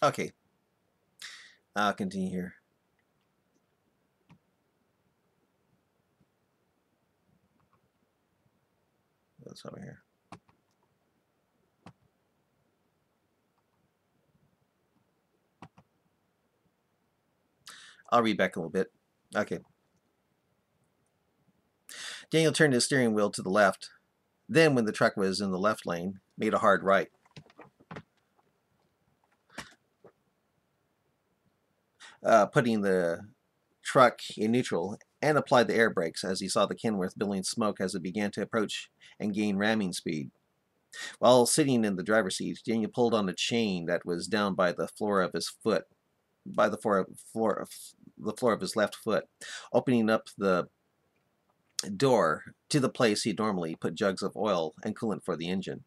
Okay, I'll continue here. What's over here? I'll read back a little bit. Okay. Daniel turned his steering wheel to the left. Then, when the truck was in the left lane, made a hard right. Putting the truck in neutral and applied the air brakes as he saw the Kenworth billowing smoke as it began to approach and gain ramming speed. While sitting in the driver's seat, Daniel pulled on a chain that was down by the floor of his foot, by the floor of his left foot, opening up the door to the place he'd normally put jugs of oil and coolant for the engine.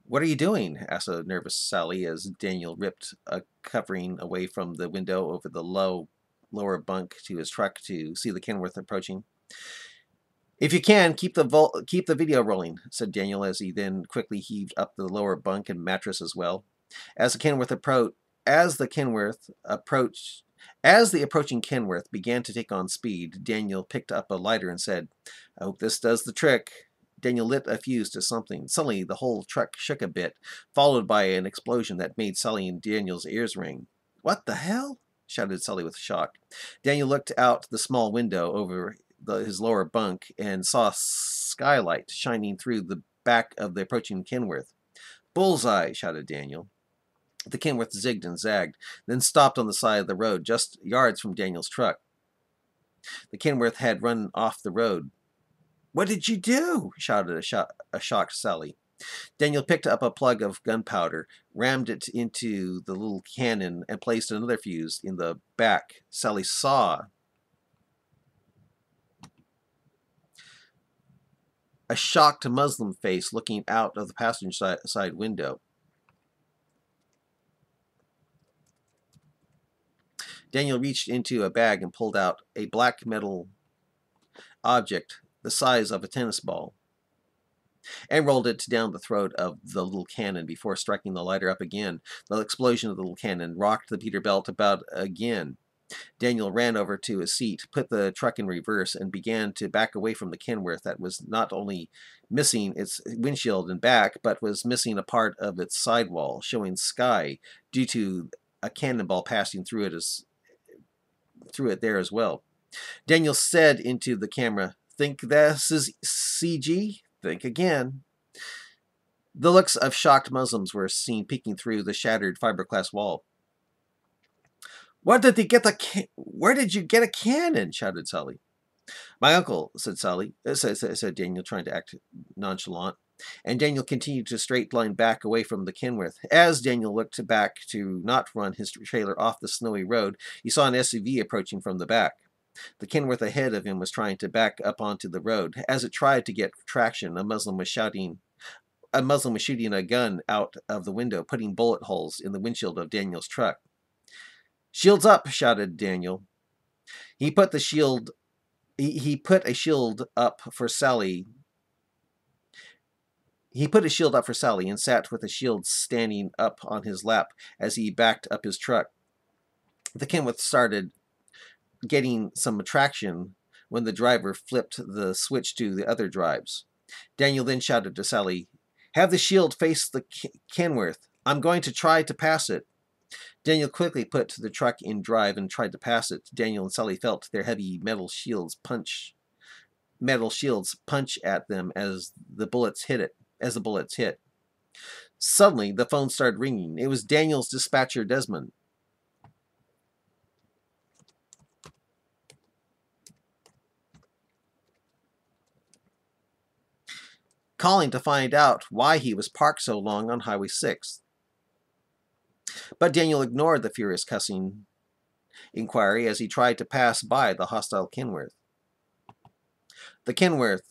"What are you doing?" asked a nervous Sally as Daniel ripped a covering away from the window over the lower bunk to his truck to see the Kenworth approaching. "If you can, keep the video rolling," said Daniel as he then quickly heaved up the lower bunk and mattress as well. As the approaching Kenworth began to take on speed, Daniel picked up a lighter and said, "I hope this does the trick." Daniel lit a fuse to something. Suddenly, the whole truck shook a bit, followed by an explosion that made Sully and Daniel's ears ring. "What the hell?" shouted Sully with shock. Daniel looked out the small window over his lower bunk and saw skylight shining through the back of the approaching Kenworth. "Bullseye!" shouted Daniel. The Kenworth zigged and zagged, then stopped on the side of the road just yards from Daniel's truck. The Kenworth had run off the road. "What did you do?" shouted a shocked Sally. Daniel picked up a plug of gunpowder, rammed it into the little cannon, and placed another fuse in the back. Sally saw a shocked Muslim face looking out of the passenger side window. Daniel reached into a bag and pulled out a black metal object the size of a tennis ball and rolled it down the throat of the little cannon before striking the lighter up again. The explosion of the little cannon rocked the Peterbilt about again. Daniel ran over to his seat, put the truck in reverse, and began to back away from the Kenworth that was not only missing its windshield and back, but was missing a part of its sidewall, showing sky due to a cannonball passing through it there as well. Daniel said into the camera, "Think this is CG? Think again." The looks of shocked Muslims were seen peeking through the shattered fiberglass wall. Where did you get a cannon?" shouted Sully. "My uncle," said Daniel, trying to act nonchalant. And Daniel continued to straight line back away from the Kenworth. As Daniel looked back to not run his trailer off the snowy road, he saw an SUV approaching from the back. The Kenworth ahead of him was trying to back up onto the road. As it tried to get traction, a Muslim was shooting a gun out of the window, putting bullet holes in the windshield of Daniel's truck. "Shields up!" shouted Daniel. He put a shield up for Sally. He put a shield up for Sally and sat with the shield standing up on his lap as he backed up his truck. The Kenworth started getting some traction when the driver flipped the switch to the other drives. Daniel then shouted to Sally, "Have the shield face the Kenworth. I'm going to try to pass it." Daniel quickly put the truck in drive and tried to pass it. Daniel and Sally felt their heavy metal shields punch at them as the bullets hit. Suddenly, the phone started ringing. It was Daniel's dispatcher, Desmond. Calling to find out why he was parked so long on Highway 6. But Daniel ignored the furious cussing inquiry as he tried to pass by the hostile Kenworth. The Kenworth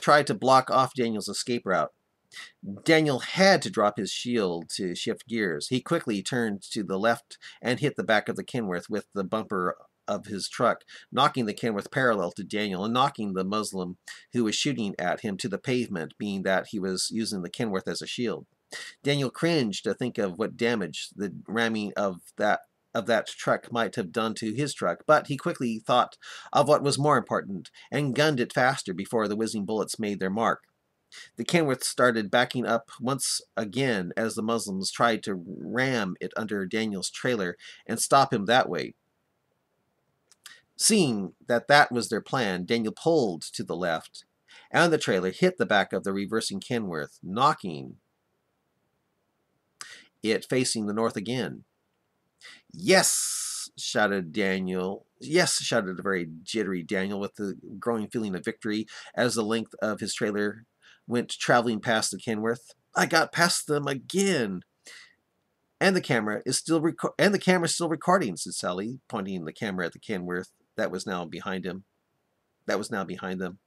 tried to block off Daniel's escape route. Daniel had to drop his shield to shift gears. He quickly turned to the left and hit the back of the Kenworth with the bumper of his truck, knocking the Kenworth parallel to Daniel and knocking the Muslim who was shooting at him to the pavement, being that he was using the Kenworth as a shield. Daniel cringed to think of what damage the ramming of that truck might have done to his truck, but he quickly thought of what was more important and gunned it faster before the whizzing bullets made their mark. The Kenworth started backing up once again as the Muslims tried to ram it under Daniel's trailer and stop him that way. Seeing that that was their plan, Daniel pulled to the left, and the trailer hit the back of the reversing Kenworth, knocking it facing the north again. Yes, shouted Daniel. Yes, shouted a very jittery Daniel with the growing feeling of victory as the length of his trailer went traveling past the Kenworth. I got past them again. And the camera is still recording, said Sally, pointing the camera at the Kenworth that was now behind him. That was now behind them.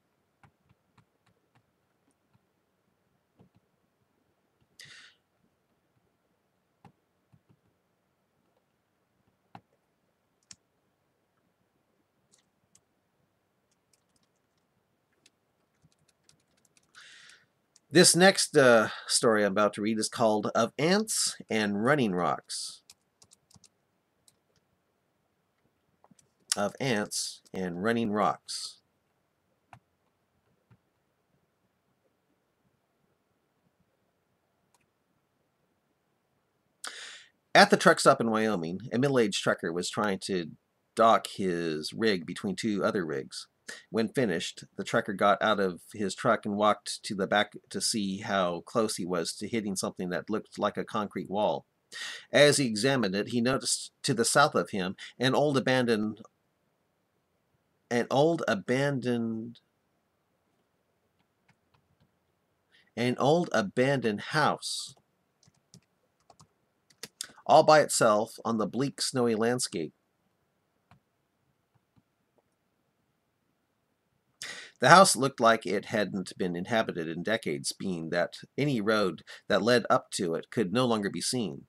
This next story I'm about to read is called Of Ants and Running Rocks. Of Ants and Running Rocks. At the truck stop in Wyoming, a middle-aged trucker was trying to dock his rig between two other rigs. When finished, the trucker got out of his truck and walked to the back to see how close he was to hitting something that looked like a concrete wall. As he examined it, he noticed to the south of him an old abandoned house, all by itself on the bleak, snowy landscape. The house looked like it hadn't been inhabited in decades, being that any road that led up to it could no longer be seen.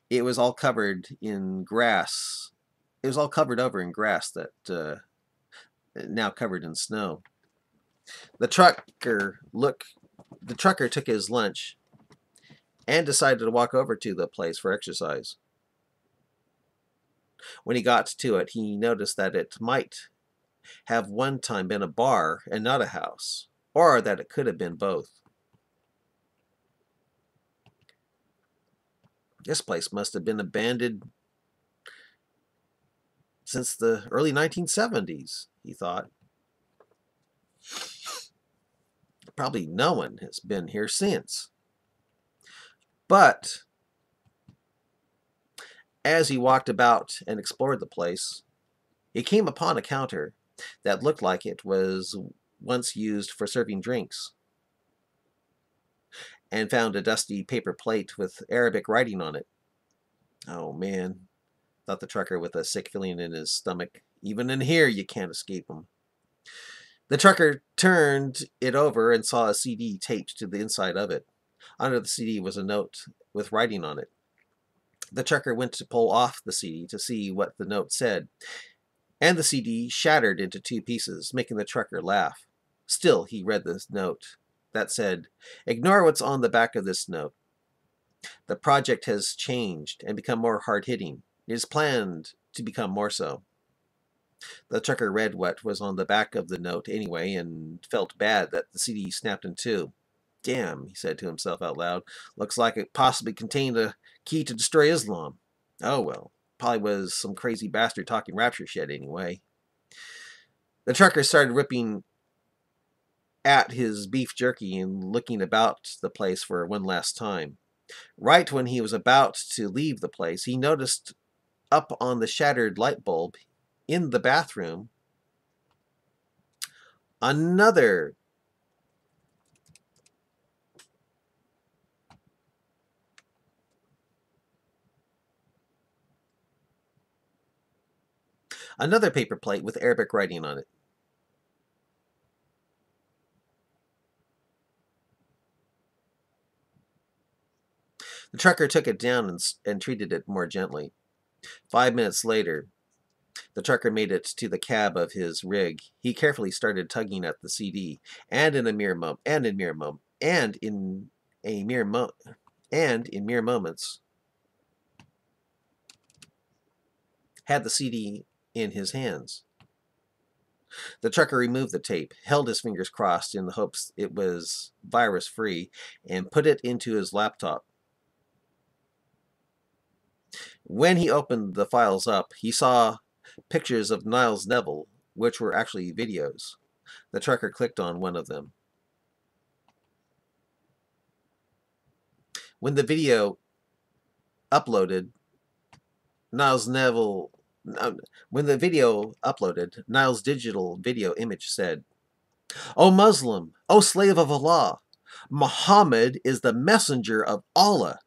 It was all covered in grass. It was all covered over in grass that now covered in snow. The trucker took his lunch and decided to walk over to the place for exercise. When he got to it, he noticed that it might have one time been a bar and not a house, or that it could have been both. This place must have been abandoned since the early 1970s, he thought. Probably no one has been here since. But as he walked about and explored the place, he came upon a counter that looked like it was once used for serving drinks, and found a dusty paper plate with Arabic writing on it. Oh man, thought the trucker with a sick feeling in his stomach. Even in here, you can't escape them. The trucker turned it over and saw a CD taped to the inside of it. Under the CD was a note with writing on it. The trucker went to pull off the CD to see what the note said, and the CD shattered into two pieces, making the trucker laugh. Still, he read this note that said, "Ignore what's on the back of this note. The project has changed and become more hard-hitting. It is planned to become more so." The trucker read what was on the back of the note anyway and felt bad that the CD snapped in two. Damn, he said to himself out loud. Looks like it possibly contained a key to destroy Islam. Oh well, probably was some crazy bastard talking rapture shit anyway. The trucker started ripping at his beef jerky and looking about the place for one last time. Right when he was about to leave the place, he noticed up on the shattered light bulb in the bathroom another paper plate with Arabic writing on it. The trucker took it down and treated it more gently. 5 minutes later, The trucker made it to the cab of his rig. He carefully started tugging at the CD, and in a mere moment, and in mere moments, had the CD in his hands. The trucker removed the tape, held his fingers crossed in the hopes it was virus-free, and put it into his laptop. When he opened the files up, he saw pictures of Niles Neville, which were actually videos. The trucker clicked on one of them. When the video uploaded, Niles Neville... When the video uploaded, Niles' digital video image said, "O Muslim, O slave of Allah, Muhammad is the messenger of Allah."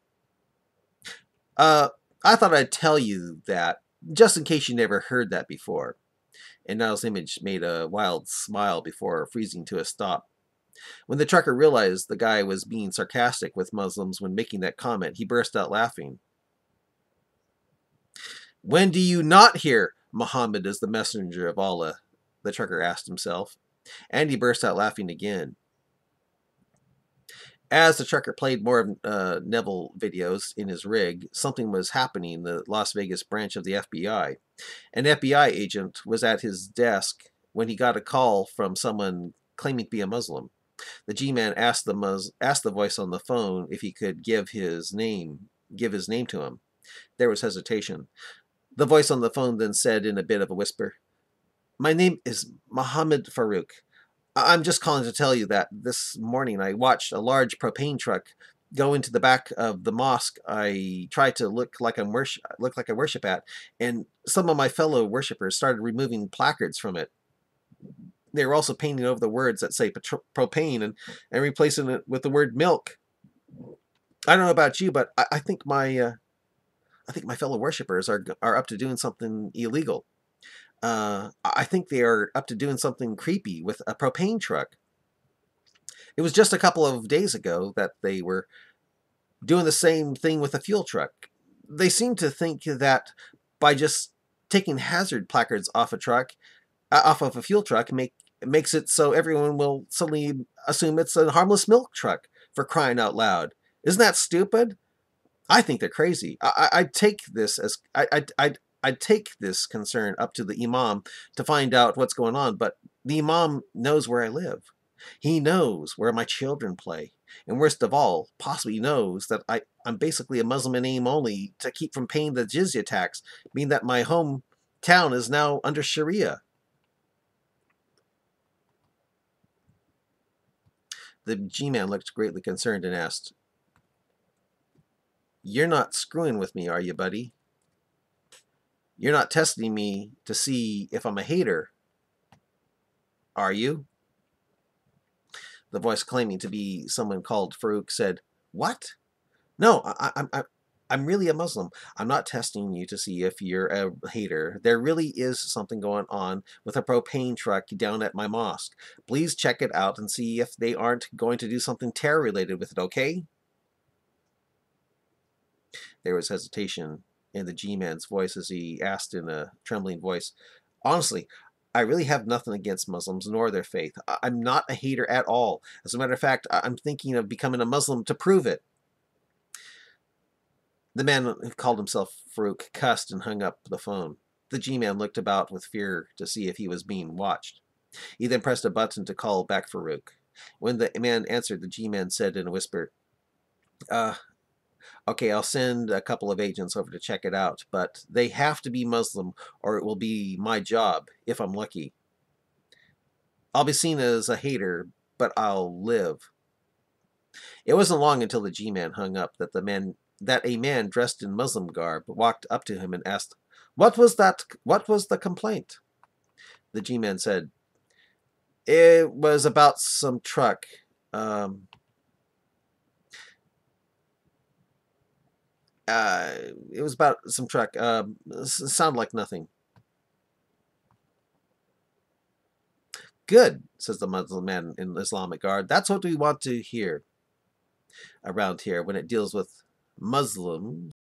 I thought I'd tell you that, just in case you never heard that before. And Niles' image made a wild smile before freezing to a stop. When the trucker realized the guy was being sarcastic with Muslims when making that comment, he burst out laughing. "When do you not hear Muhammad is the messenger of Allah?" the trucker asked himself. And he burst out laughing again. As the trucker played more of Neville videos in his rig, something was happening in the Las Vegas branch of the FBI. An FBI agent was at his desk when he got a call from someone claiming to be a Muslim. The G-man asked the voice on the phone if he could give his name to him. There was hesitation. The voice on the phone then said in a bit of a whisper, "My name is Mohammed Farouk. I'm just calling to tell you that this morning I watched a large propane truck go into the back of the mosque I try to look like I worship at, and some of my fellow worshippers started removing placards from it. They were also painting over the words that say propane and replacing it with the word milk. I don't know about you, but I think my fellow worshippers are up to doing something illegal. I think they are up to doing something creepy with a propane truck. It was just a couple of days ago that they were doing the same thing with a fuel truck. They seem to think that by just taking hazard placards off of a fuel truck, makes it so everyone will suddenly assume it's a harmless milk truck, for crying out loud. Isn't that stupid? I think they're crazy. I take this concern up to the Imam to find out what's going on, but the Imam knows where I live. He knows where my children play. And worst of all, possibly knows that I'm basically a Muslim in name only to keep from paying the jizya tax, meaning that my hometown is now under Sharia." The G-man looked greatly concerned and asked, "You're not screwing with me, are you, buddy? You're not testing me to see if I'm a hater, are you?" The voice, claiming to be someone called Farouk, said, "What? No, I'm really a Muslim. I'm not testing you to see if you're a hater. There really is something going on with a propane truck down at my mosque. Please check it out and see if they aren't going to do something terror-related with it, okay?" There was hesitation in the G-man's voice as he asked in a trembling voice, "Honestly, I really have nothing against Muslims nor their faith. I'm not a hater at all. As a matter of fact, I'm thinking of becoming a Muslim to prove it." The man who called himself Farouk cussed and hung up the phone. The G-man looked about with fear to see if he was being watched. He then pressed a button to call back Farouk. When the man answered, the G-man said in a whisper, "Okay, I'll send a couple of agents over to check it out, but they have to be Muslim or it will be my job, if I'm lucky. I'll be seen as a hater, but I'll live." It wasn't long until the G-man hung up that a man dressed in Muslim garb walked up to him and asked, What was the complaint?" The G-man said, "It was about some truck. It was about some truck. Sound like nothing." "Good," says the Muslim man in Islamic garb. "That's what we want to hear around here when it deals with Muslims